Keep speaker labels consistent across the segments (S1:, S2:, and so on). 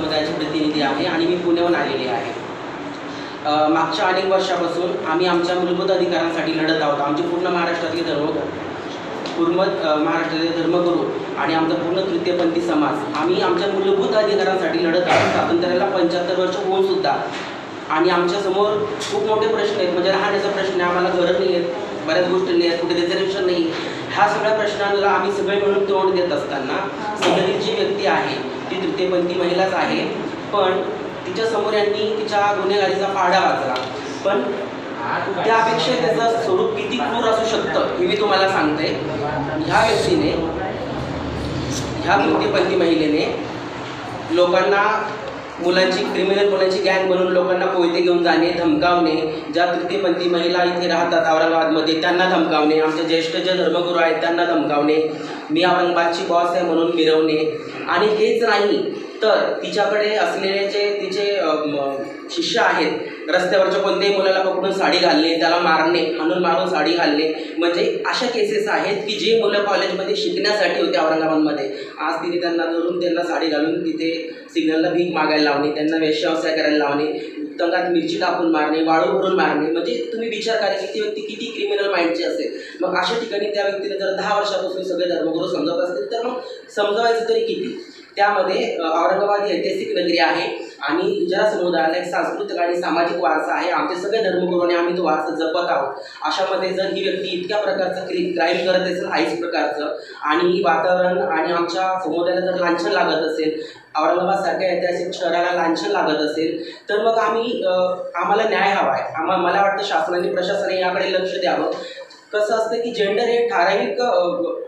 S1: समुदायाची प्रतिनिधी आहे आणि मी पुण्याहून आलेली आहे। मागच्या अनेक वर्षापासून आम्ही आमच्या मूलभूत अधिकारांसाठी लढत आहोत। आमचे पूर्ण महाराष्ट्रातले धर्मगुरू आणि आमचा पूर्ण तृतीयपंथी समाज आम्ही आमच्या मूलभूत अधिकारांसाठी लढत आहोत। स्वातंत्र्याला 75 वर्ष होऊन सुद्धा आणि आमच्यासमोर खूप मोठे प्रश्न आहेत। म्हणजे राहण्याचा प्रश्न आहे, आम्हाला घरं नाही आहेत, बऱ्याच गोष्टी नाही आहेत, कुठे रिझर्वेशन नाही आहे। ह्या सगळ्या प्रश्नांना आम्ही सगळे मिळून तोंड देत असताना सदरील जी व्यक्ती आहे ती तृतीयपंथी महिलाच आहे, पण तिच्यासमोर यांनी तिच्या गुन्हेगारीचा पाढा वाचला। पण त्यापेक्षा त्याचं स्वरूप किती क्रूर असू शकतं हे मी तुम्हाला सांगते। ह्या व्यक्तीने, ह्या तृतीयपंथी महिलेने लोकांना, मुलांची क्रिमिनल मुलांची गँग बनवून लोकांना कोयते घेऊन जाणे, धमकावणे, ज्या तृतीयपंथी महिला इथे राहतात औरंगाबादमध्ये त्यांना धमकावणे, आमच्या ज्येष्ठ जे धर्मगुरू आहेत त्यांना धमकावणे, मी औरंगाबादची बॉस आहे म्हणून मिरवणे। आणि हेच नाही तर तिच्याकडे असलेले जे तिचे शिष्य आहेत, रस्त्यावरच्या कोणत्याही मुलाला पकडून साडी घालणे, त्याला मारणे, हाणून मारून साडी घालणे, म्हणजे अशा केसेस आहेत की जे मुलं कॉलेजमध्ये शिकण्यासाठी होते औरंगाबादमध्ये, आज तिने त्यांना धरून त्यांना साडी घालून तिथे सिग्नलला भीक मागायला लावणे, त्यांना वेश्याव्यवसाय करायला लावणे, तंगात मिरची टाकून मारणे, वाळू भरून मारणे। म्हणजे तुम्ही विचार करा की ती व्यक्ती किती क्रिमिनल माइंडची असेल। मग अशा ठिकाणी त्या व्यक्तीने जर 10 वर्षापासून सगळे धर्मगुरू समजवत असतील तर मग समजवायचं तरी किती। त्यामध्ये औरंगाबाद ही ऐतिहासिक नगरी आहे आणि गुजरात समुदायाला एक सांस्कृतिक आणि सामाजिक वारसा आहे। आमचे सगळे धर्मगुरूने आम्ही तो वारसा जपत आहोत। अशामध्ये जर ही व्यक्ती इतक्या प्रकारचं क्राईम करत असेल, आईच प्रकारचं, आणि वातावरण आणि आमच्या समुदायाला जर लांछन लागत असेल, औरंगाबादसारख्या ऐतिहासिक शहराला लांछन लागत असेल, तर मग आम्हाला न्याय हवा आहे। मला वाटतं शासनाने, प्रशासनाने याकडे लक्ष द्यावं। कसं असतं की जेंडर हे ठराविक,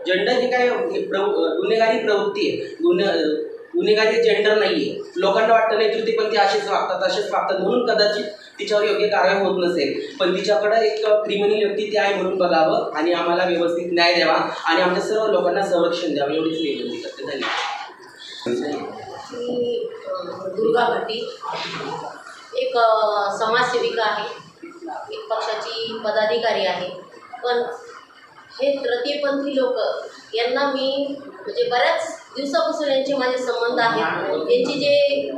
S1: जेंडर हे काय गुन्हेगारी प्रवृत्ती आहे, गुन्हेगारी जेंडर नाही आहे। लोकांना वाटतं नाही तृतीयपंथी असेच वागतात म्हणून कदाचित तिच्यावर योग्य कारवाई होत नसेल, पण तिच्याकडे एक क्रिमिनल व्यक्ती ती आहे म्हणून बघावं आणि आम्हाला व्यवस्थित न्याय द्यावा आणि आमच्या सर्व लोकांना संरक्षण द्यावं, एवढीच विनंती करते। धन्यवाद।
S2: मी दुर्गा भट्टी, एक समाजसेविका आहे, एक पक्षाची पदाधिकारी आहे। पण हे तृतीयपंथी लोक यांना मी म्हणजे बऱ्याच दिवसापासून यांचे माझे संबंध आहेत। यांची जे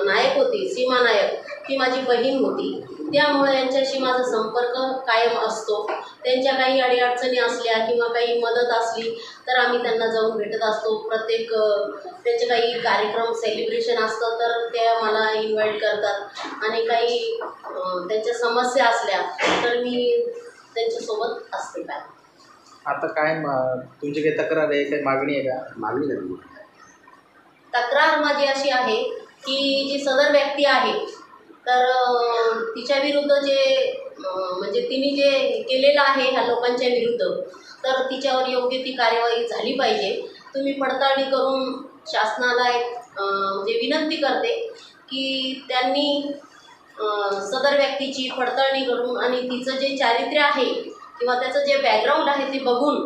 S2: नायक होती, सीमा नायक, ती माझी बहीण होती, त्यामुळे यांच्याशी माझा संपर्क कायम असतो। त्यांच्या काही अडीअडचणी असल्या किंवा काही मदत असली तर आम्ही त्यांना जाऊन भेटत असतो। प्रत्येक त्यांचे काही कार्यक्रम, सेलिब्रेशन असतं तर ते मला इन्व्हाइट करतात आणि काही त्यांच्या समस्या असल्या तर मी त्यांच्यासोबत असते। काय
S3: आता काय तुमची काही तक्रार आहे, काही मागणी आहे का?
S1: मागणी नाही,
S2: तक्रार माझी अशी आहे की जी सदर व्यक्ती आहे तर तिच्या विरुद्ध जे म्हणजे तिने जे केलेलं आहे ह्या लोकांच्या विरुद्ध, तर तिच्यावर योग्य ती कार्यवाही झाली पाहिजे। तुम्ही पडताळणी करून शासनाला एक म्हणजे विनंती करते की त्यांनी सदर व्यक्तीची पडताळणी करून आणि तिचं जे चारित्र्य आहे किंवा त्याचं जे बॅकग्राऊंड आहे ते बघून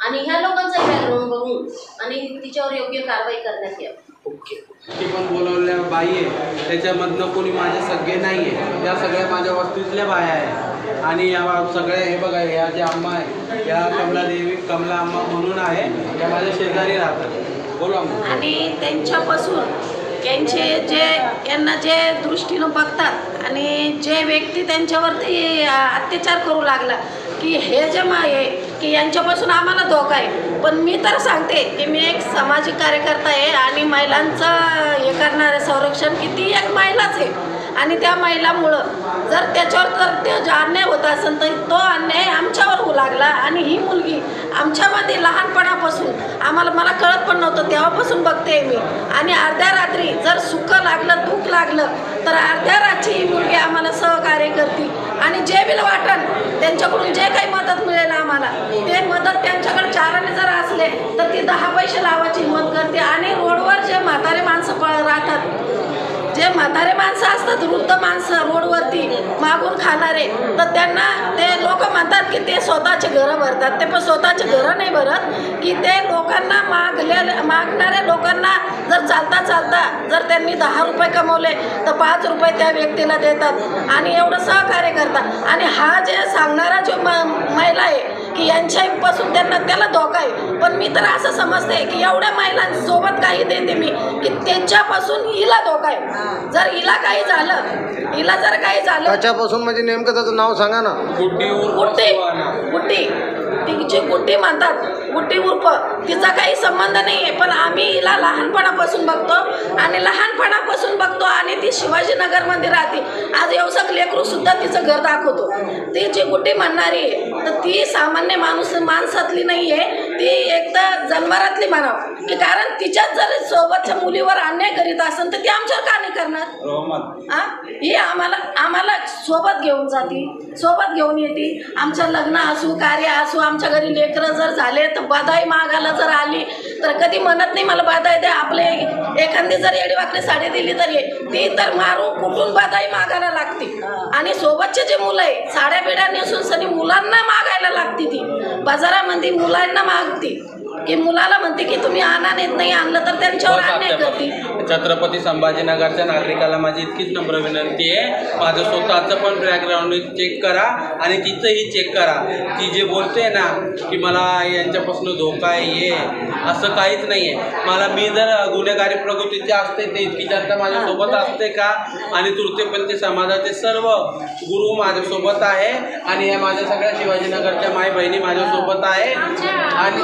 S2: आणि ह्या लोकांचं बॅकग्राऊंड बघून आणि तिच्यावर योग्य कारवाई करण्यात यावी।
S3: ओके। ती पण बोलवल्या बाई आहे, त्याच्यामधनं कोणी माझे सगळे नाही आहे, या सगळ्या माझ्या वस्तीतल्या बाया आहे आणि या सगळ्या हे बघा, या ज्या अम्मा आहे या कमलादेवी, कमला अम्मा म्हणून आहे, या माझ्या शेजारी राहतात। बोला।
S4: आणि त्यांच्यापासून यांना जे दृष्टीनं बघतात आणि जे व्यक्ती त्यांच्यावरती अत्याचार करू लागला की हे जे आहे की यांच्यापासून आम्हाला धोका आहे। पण मी तर सांगते की मी एक सामाजिक कार्यकर्ता आहे आणि महिलांचं हे करणारे संरक्षण की ती एक महिलाच आहे आणि त्या महिलामुळं जर त्याच्यावर तर ते जो अन्याय होत असेल तर तो अन्याय आमच्यावर होऊ लागला आणि ही मुलगी आमच्यामध्ये लहानपणापासून मला कळत पण नव्हतं तेव्हापासून बघते मी आणि अर्ध्या रात्री जर सुख लागलं, दुःख लागलं तर अर्ध्या रात्री ही मुलगी आम्हाला सहकार्य करते आणि जे बिल वाटण त्यांच्याकडून जे काही मदत मिळेल आम्हाला ते मदत त्यांच्याकडे चाराने जर असले तर ती 10 पैसे लावायची हिंमत करते आणि रोडवर जे म्हातारे माणसं राहतात, जे म्हातारे माणसं असतात, वृद्ध माणसं रोडवरती मागून खाणारे, तर त्यांना ते लोक म्हणतात की ते स्वतःचे घरं भरतात, ते पण स्वतःचे घरं नाही भरत की ते लोकांना मागणाऱ्या लोकांना जर चालता जर त्यांनी 10 रुपये कमवले तर 5 रुपये त्या व्यक्तीला देतात आणि एवढं सहकार्य करतात। आणि हा जे सांगणारा जो महिला आहे की यांच्यापासून त्याला धोका आहे. पण मी तर असं समजते की एवढ्या महिलांसोबत काही देते मी की त्यांच्यापासून हिला धोका आहे. जर हिला काही झालं
S5: त्याच्यापासून म्हणजे नेमकं त्याचं नाव सांगा ना.
S4: गुड्डी तिची गुड्डी म्हणतात, गुड्डी उर्फ तिचा काही संबंध नाही आहे. पण आम्ही हिला लहानपणापासून बघतो आणि ती शिवाजीनगरमध्ये राहते. आज एवढं लेकरू सुद्धा तिचं घर दाखवतो. ती जी गुड्डी म्हणणारी आहे तर ती सामान्य माणसातली नाही आहे, ती एक तर जन्मरातली म्हणावं की कारण तिच्याच जर सोबतच्या मुलीवर अन्याय करीत असेल तर ती आमच्यावर का नाही करणार. ही आम्हाला सोबत घेऊन जाते, सोबत घेऊन येते. आमचं लग्न असू, कार्य असू, आमच्या घरी लेकरं जर झाले तर बधाई मागायला जर आली तर कधी म्हणत नाही मला बधाई दे. आपले एखादी जर येडीवाकडी साडी दिली तर ती तर मारू कुठून बधाई मागायला लागते. आणि सोबतचे जे मुलं आहे साड्या बिड्या नेसून सनी मुलांना मागायला लागते. ती बाजारामध्ये मुलांना मागते की मुलाला म्हणते की तुम्ही आणा, नेत नाही आणलं तर त्यांच्यावर अन्याय करते.
S3: छत्रपती संभाजीनगरच्या नागरिकाला माझी इतकीच नम्र विनंती आहे, माझं स्वतःचं पण बॅकग्राऊंड चेक करा आणि तिचंही चेक करा. ती जे बोलते ना की मला यांच्यापासून धोका आहे, असं काहीच नाही आहे. मी जर गुन्हेगारी प्रकृतीचे असते ते इतकी जनता माझ्यासोबत असते का. आणि तृतीयपंथी समाजाचे सर्व गुरु माझ्यासोबत आहे आणि या माझ्या सगळ्या शिवाजीनगरच्या माई बहिणी माझ्यासोबत आहे. आणि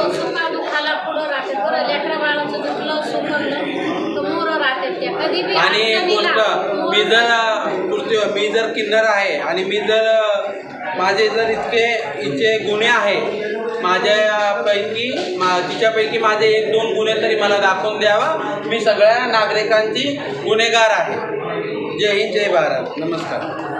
S3: गोष्ट मी जर किन्नर आहे आणि माझे जर इतके गुन्हे आहे तिच्यापैकी माझे 1-2 गुन्हे तरी मला दाखवून द्यावा. मी सगळ्या नागरिकांची गुन्हेगार आहे. जय हिंद, जय भारत. नमस्कार.